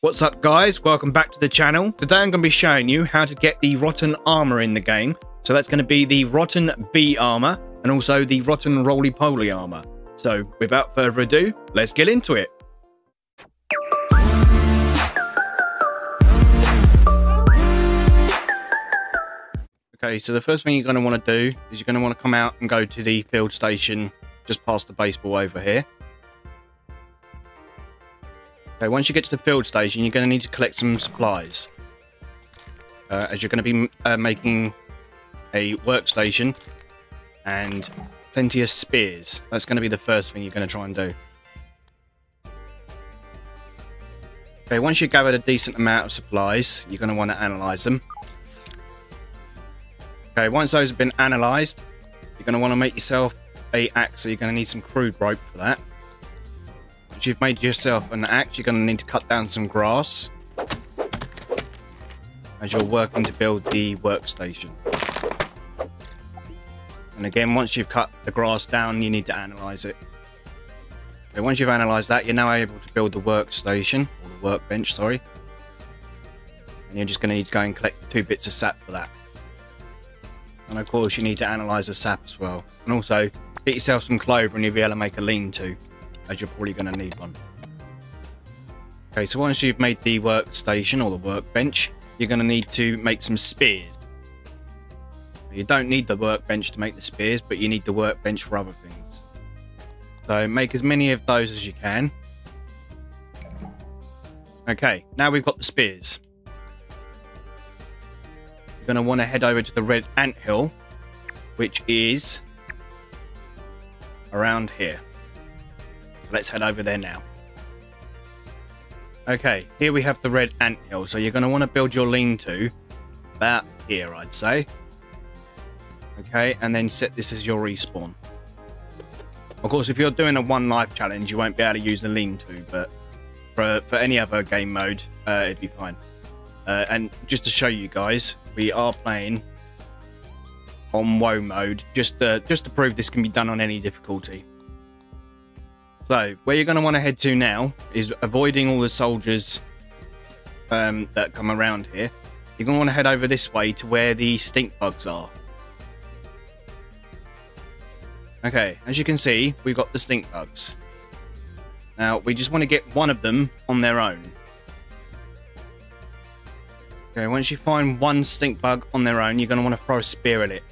What's up guys, welcome back to the channel. Today I'm going to be showing you how to get the Rotten Armour in the game. So that's going to be the Rotten Bee Armour and also the Rotten Roly-Poly Armour. So without further ado, let's get into it. Okay, so the first thing you're going to want to do is you're going to want to come out and go to the field station just past the baseball over here. Okay, once you get to the field station, you're going to need to collect some supplies. As you're going to be making a workstation and plenty of spears. That's going to be the first thing you're going to try and do. Okay, once you've gathered a decent amount of supplies, you're going to want to analyze them. Okay, once those have been analysed, you're going to want to make yourself a axe, so you're going to need some crude rope for that. Once you've made yourself an axe, you're going to need to cut down some grass as you're working to build the workstation. And again, once you've cut the grass down, you need to analyse it. Okay, once you've analysed that, you're now able to build the workstation, or the workbench, sorry. And you're just going to need to go and collect 2 bits of sap for that. And of course you need to analyse the sap as well. And also get yourself some clover and you'll be able to make a lean-to, as you're probably going to need one. Okay, so once you've made the workstation or the workbench, you're going to need to make some spears. You don't need the workbench to make the spears, but you need the workbench for other things. So make as many of those as you can. Okay, now we've got the spears. You're going to want to head over to the red anthill, which is around here. So let's head over there now. Okay, here we have the red anthill. So you're going to want to build your lean-to about here, I'd say. Okay, and then set this as your respawn. Of course, if you're doing a 1 life challenge, you won't be able to use the lean-to, but for any other game mode, it'd be fine. And just to show you guys, we are playing on WoW mode, just to prove this can be done on any difficulty. So, where you're going to want to head to now is avoiding all the soldiers that come around here. You're going to want to head over this way to where the stinkbugs are. Okay, as you can see, we've got the stinkbugs. Now, we just want to get one of them on their own. Okay, once you find one stinkbug on their own, you're going to want to throw a spear at it.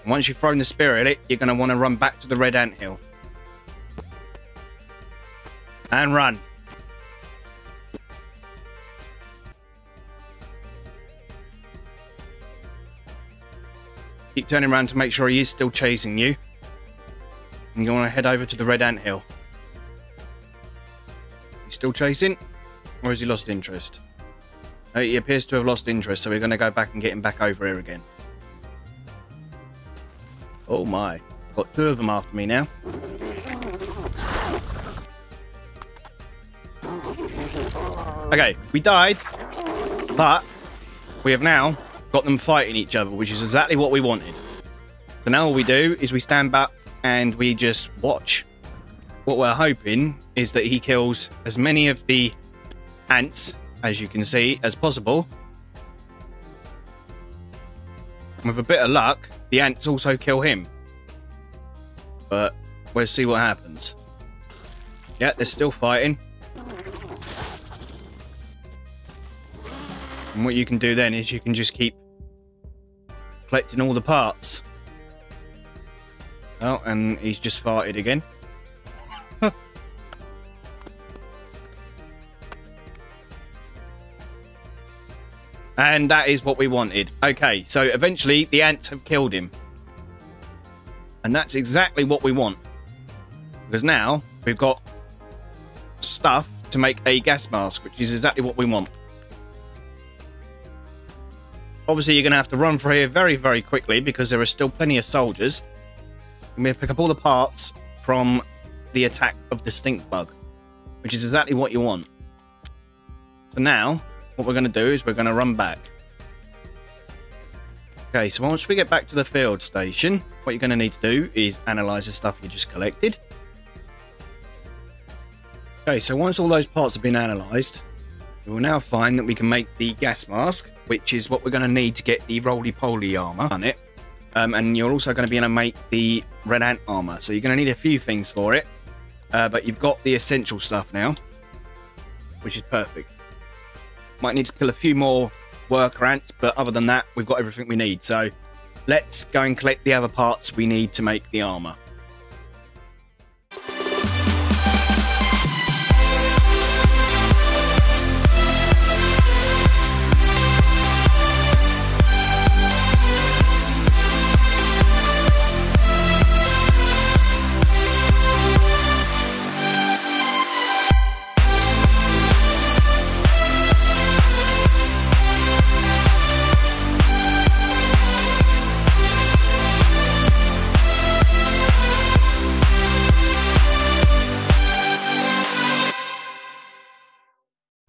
And once you've thrown the spear at it, you're going to want to run back to the red anthill. And run. Keep turning around to make sure he is still chasing you. And you want to head over to the red anthill. He's still chasing? Or has he lost interest? He appears to have lost interest, so we're going to go back and get him back over here again. Oh my. Got 2 of them after me now. Okay, we died, but we have now got them fighting each other, which is exactly what we wanted. So now all we do is we stand back and we just watch. What we're hoping is that he kills as many of the ants, as you can see, as possible. With a bit of luck, the ants also kill him. But we'll see what happens. Yeah, they're still fighting. And what you can do then is you can just keep collecting all the parts. Oh, and he's just farted again. And that is what we wanted. Okay, so eventually the ants have killed him. And that's exactly what we want. Because now we've got stuff to make a gas mask, which is exactly what we want. Obviously, you're going to have to run for here very, very quickly because there are still plenty of soldiers. I'm going to pick up all the parts from the attack of the Stinkbug, which is exactly what you want. So now, what we're going to do is we're going to run back. Okay, so once we get back to the field station, what you're going to need to do is analyse the stuff you just collected. Okay, so once all those parts have been analysed, We will now find that we can make the gas mask, which is what we're going to need to get the roly-poly armor on it. And you're also going to be able to make the red ant armor. So you're going to need a few things for it. But you've got the essential stuff now, which is perfect. Might need to kill a few more worker ants, but other than that, we've got everything we need. So let's go and collect the other parts we need to make the armor.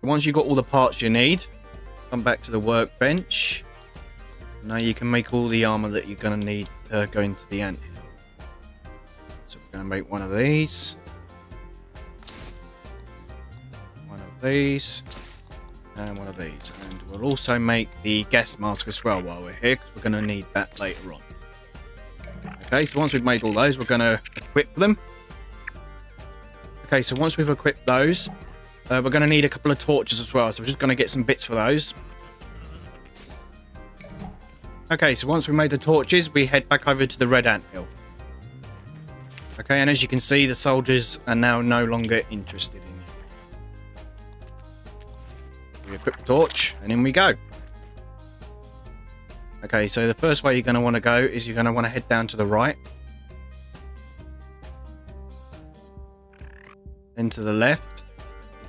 Once you've got all the parts you need, come back to the workbench. Now you can make all the armor that you're going to need to go into the ant hill. So we're going to make one of these, one of these, and one of these. And we'll also make the gas mask as well while we're here, because we're going to need that later on. Okay, so once we've made all those, we're going to equip them. Okay, so once we've equipped those, we're going to need a couple of torches as well, so we're just going to get some bits for those. Okay, so once we made the torches, we head back over to the red ant hill. Okay, and as you can see, the soldiers are now no longer interested in you. We equip the torch, and in we go. Okay, so the first way you're going to want to go is you're going to want to head down to the right. Then to the left.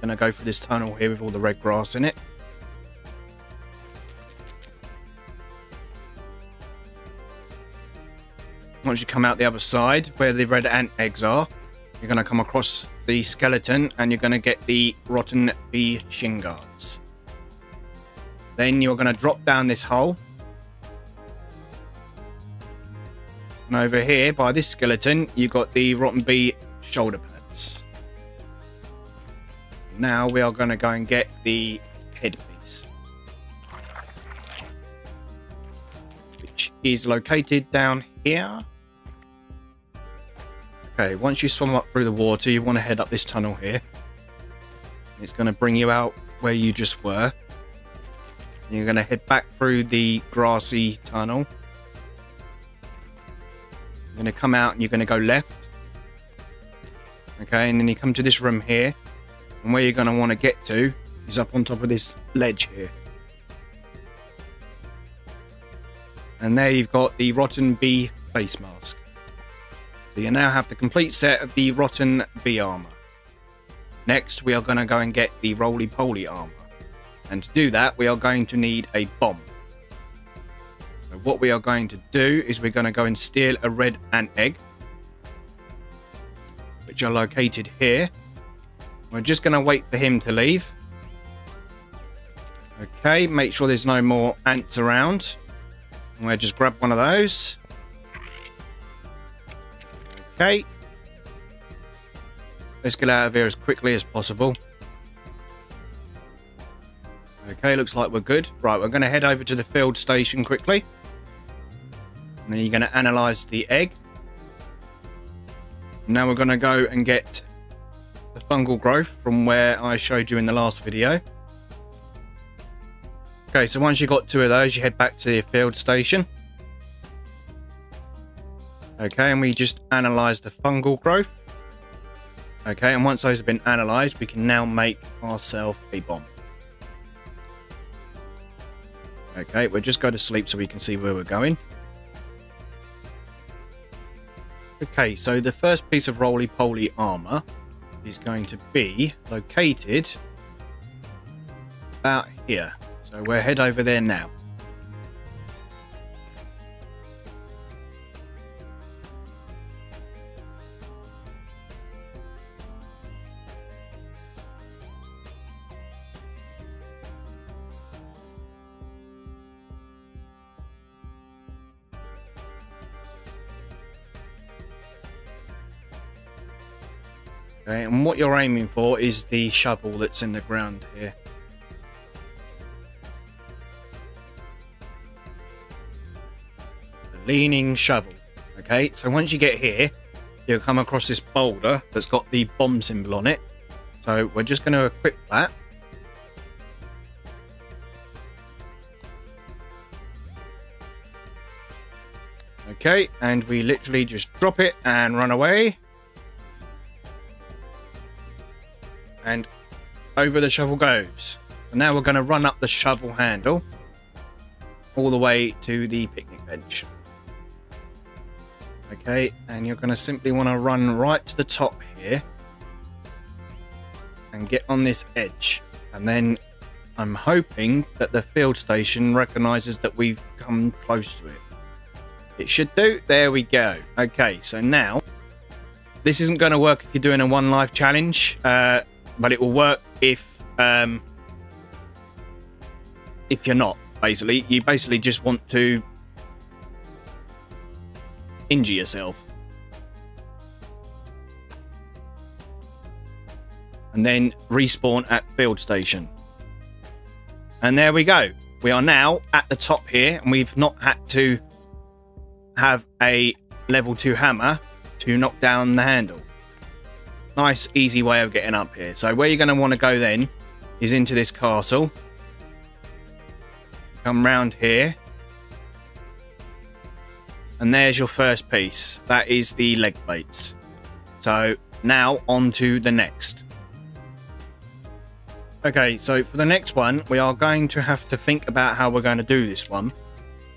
Going to go through this tunnel here with all the red grass in it. Once you come out the other side where the red ant eggs are, you're going to come across the skeleton and you're going to get the rotten bee shin guards. Then you're going to drop down this hole, and over here by this skeleton you've got the rotten bee shoulder pads. Now we are going to go and get the headpiece, which is located down here. Okay, once you swim up through the water, you want to head up this tunnel here. It's going to bring you out where you just were. You're going to head back through the grassy tunnel. You're going to come out and you're going to go left. Okay, and then you come to this room here. And where you're going to want to get to is up on top of this ledge here. And there you've got the rotten bee face mask. So you now have the complete set of the rotten bee armor. Next we are going to go and get the roly-poly armor. And to do that we are going to need a bomb. So what we are going to do is we're going to go and steal a red ant egg, which are located here. We're just going to wait for him to leave. Okay, make sure there's no more ants around. And we'll just grab one of those. Okay. Let's get out of here as quickly as possible. Okay, looks like we're good. Right, we're going to head over to the field station quickly. And then you're going to analyze the egg. Now we're going to go and get the fungal growth from where I showed you in the last video. Okay, so once you've got two of those, you head back to the field station. Okay, and we just analyze the fungal growth. Okay, and once those have been analyzed, we can now make ourselves a bomb. Okay, we'll just go to sleep so we can see where we're going. Okay, so the first piece of roly-poly armor is going to be located about here. So we'll head over there now. Okay, and what you're aiming for is the shovel that's in the ground here. leaning shovel. Okay, so once you get here, you'll come across this boulder that's got the bomb symbol on it. So we're just going to equip that. Okay, and we literally just drop it and run away. And over the shovel goes. So now we're going to run up the shovel handle all the way to the picnic bench. Okay, and you're going to simply want to run right to the top here and get on this edge. And then I'm hoping that the field station recognizes that we've come close to it. It should do. There we go. Okay, so now this isn't going to work if you're doing a one life challenge, but it will work if you're not. Basically, you basically just want to injure yourself. And then respawn at field station. And there we go. We are now at the top here, and we've not had to have a level 2 hammer to knock down the handle. Nice, easy way of getting up here. So where you're going to want to go then is into this castle. Come round here. And there's your first piece. That is the leg plates. So now on to the next. Okay, so for the next one, we are going to have to think about how we're going to do this one.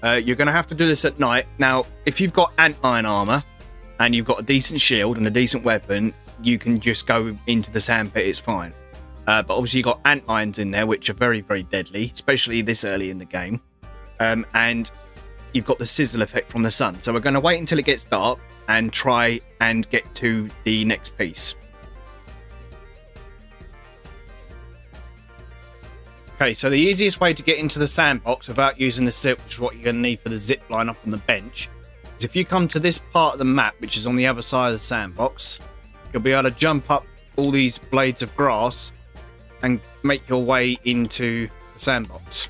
You're going to have to do this at night. Now, if you've got antlion armor and you've got a decent shield and a decent weapon, you can just go into the sandpit. It's fine. But obviously you've got antlions in there, which are very, very deadly, especially this early in the game. And you've got the sizzle effect from the sun. So we're going to wait until it gets dark and try and get to the next piece. Okay, so the easiest way to get into the sandbox without using the silk, which is what you're going to need for the zip line up on the bench, is if you come to this part of the map, which is on the other side of the sandbox, you'll be able to jump up all these blades of grass and make your way into the sandbox.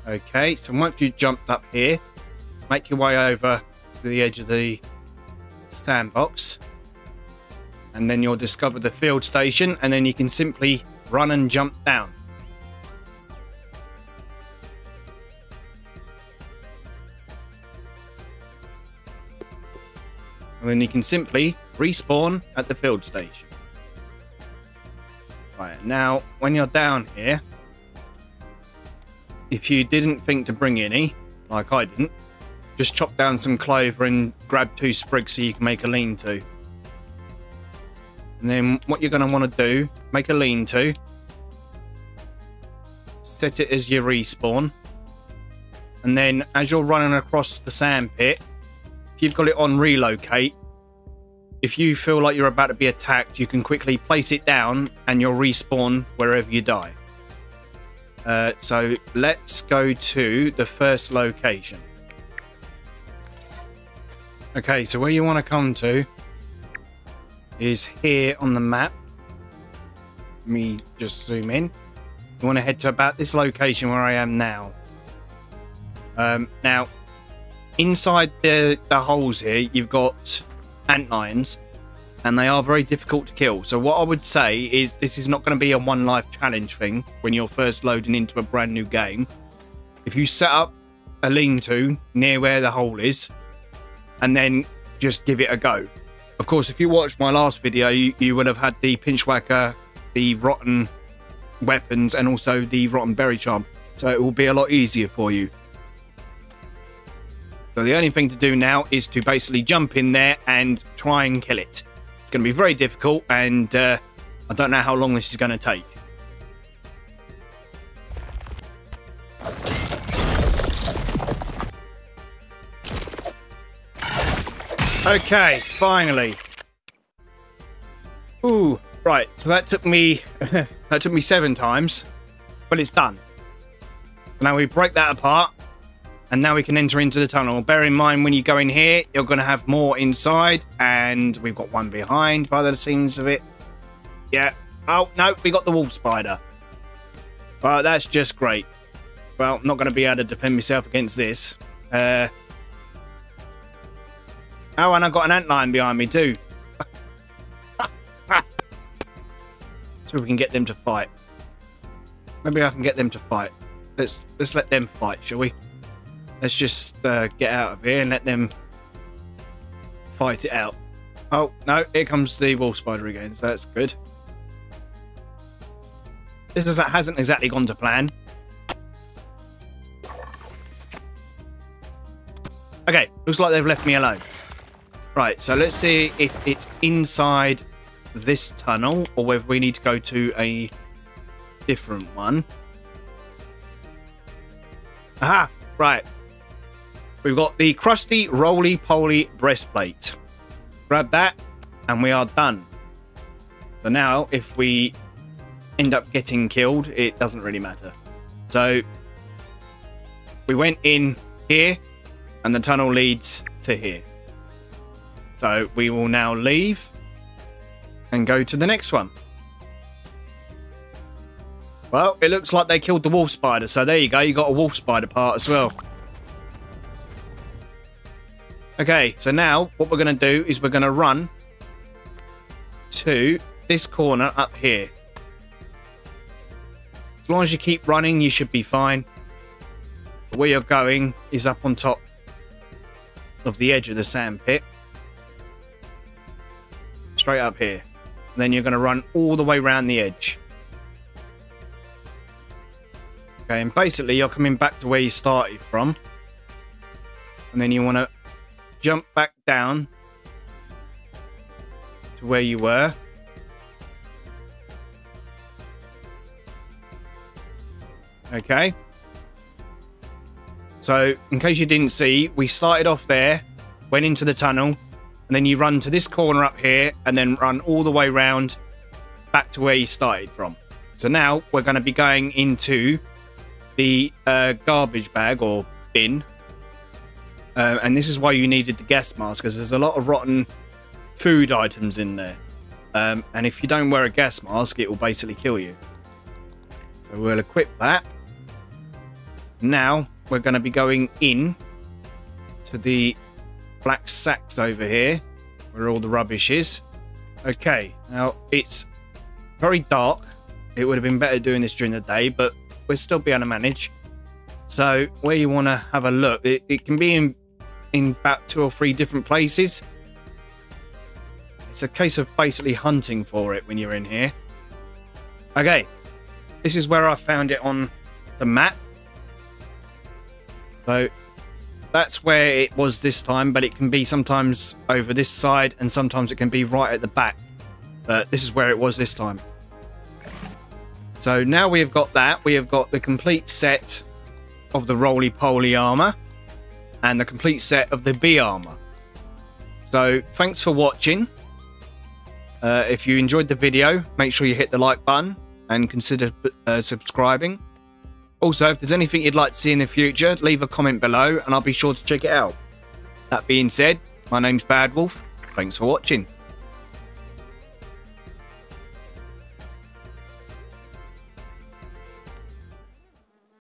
Okay, so once you've jumped up here, make your way over to the edge of the sandbox, and then you'll discover the field station, and then you can simply run and jump down. And then you can simply respawn at the field station. Right, now when you're down here, if you didn't think to bring any, like I didn't, just chop down some clover and grab 2 sprigs so you can make a lean-to. And then what you're going to want to do, make a lean-to, set it as your respawn, and then as you're running across the sand pit, if you've got it on relocate, if you feel like you're about to be attacked, you can quickly place it down and you'll respawn wherever you die. So let's go to the first location. Okay, so where you want to come to is here on the map. Let me just zoom in. You want to head to about this location where I am now. Now, inside the holes here, you've got antlions, and they are very difficult to kill. So what I would say is this is not going to be a one life challenge thing when you're first loading into a brand new game. If you set up a lean-to near where the hole is, and then just give it a go. Of course, if you watched my last video, you would have had the pinch whacker, the rotten weapons, and also the rotten berry charm. So it will be a lot easier for you. So the only thing to do now is to basically jump in there and try and kill it. It's going to be very difficult, and I don't know how long this is going to take. Okay, finally. Ooh, right. So that took me 7 times, but it's done. So now we break that apart, And now we can enter into the tunnel. Bear in mind, when you go in here, you're going to have more inside. And we've got one behind by the seams of it. Yeah. Oh, no, we got the wolf spider. Well, that's just great. Well, I'm not going to be able to defend myself against this. Oh, and I've got an antlion behind me too. So we can get them to fight. Maybe I can get them to fight. Let's let them fight, shall we? Let's just get out of here and let them fight it out. Oh, no, here comes the wolf spider again, so that's good. This hasn't exactly gone to plan. Okay, looks like they've left me alone. Right, so let's see if it's inside this tunnel or whether we need to go to a different one. Aha, right. We've got the crusty roly-poly breastplate. Grab that and we are done. So now if we end up getting killed, it doesn't really matter. So we went in here and the tunnel leads to here. So we will now leave and go to the next one. Well, it looks like they killed the wolf spider. So there you go. You got a wolf spider part as well. Okay, so now what we're going to do is we're going to run to this corner up here. As long as you keep running, you should be fine. But where you're going is up on top of the edge of the sand pit. Straight up here. And then you're going to run all the way around the edge. Okay, and basically you're coming back to where you started from. And then you want to jump back down to where you were. Okay. So, in case you didn't see, we started off there, went into the tunnel, and then you run to this corner up here, and then run all the way round back to where you started from. So now we're going to be going into the garbage bag or bin. And this is why you needed the gas mask, because there's a lot of rotten food items in there. And if you don't wear a gas mask, it will basically kill you. So we'll equip that. Now we're going to be going in to the black sacks over here, where all the rubbish is. Okay, now it's very dark. It would have been better doing this during the day, but we'll still be able to manage. So where you want to have a look, it can be in about 2 or 3 different places. It's a case of basically hunting for it when you're in here. Okay, this is where I found it on the map. So that's where it was this time, but it can be sometimes over this side and sometimes it can be right at the back. But this is where it was this time. So now we have got that. We have got the complete set of the roly-poly armor and the complete set of the bee armor. So thanks for watching. If you enjoyed the video, make sure you hit the like button and consider subscribing. Also, if there's anything you'd like to see in the future, leave a comment below and I'll be sure to check it out. That being said, my name's Bad Wolf. Thanks for watching.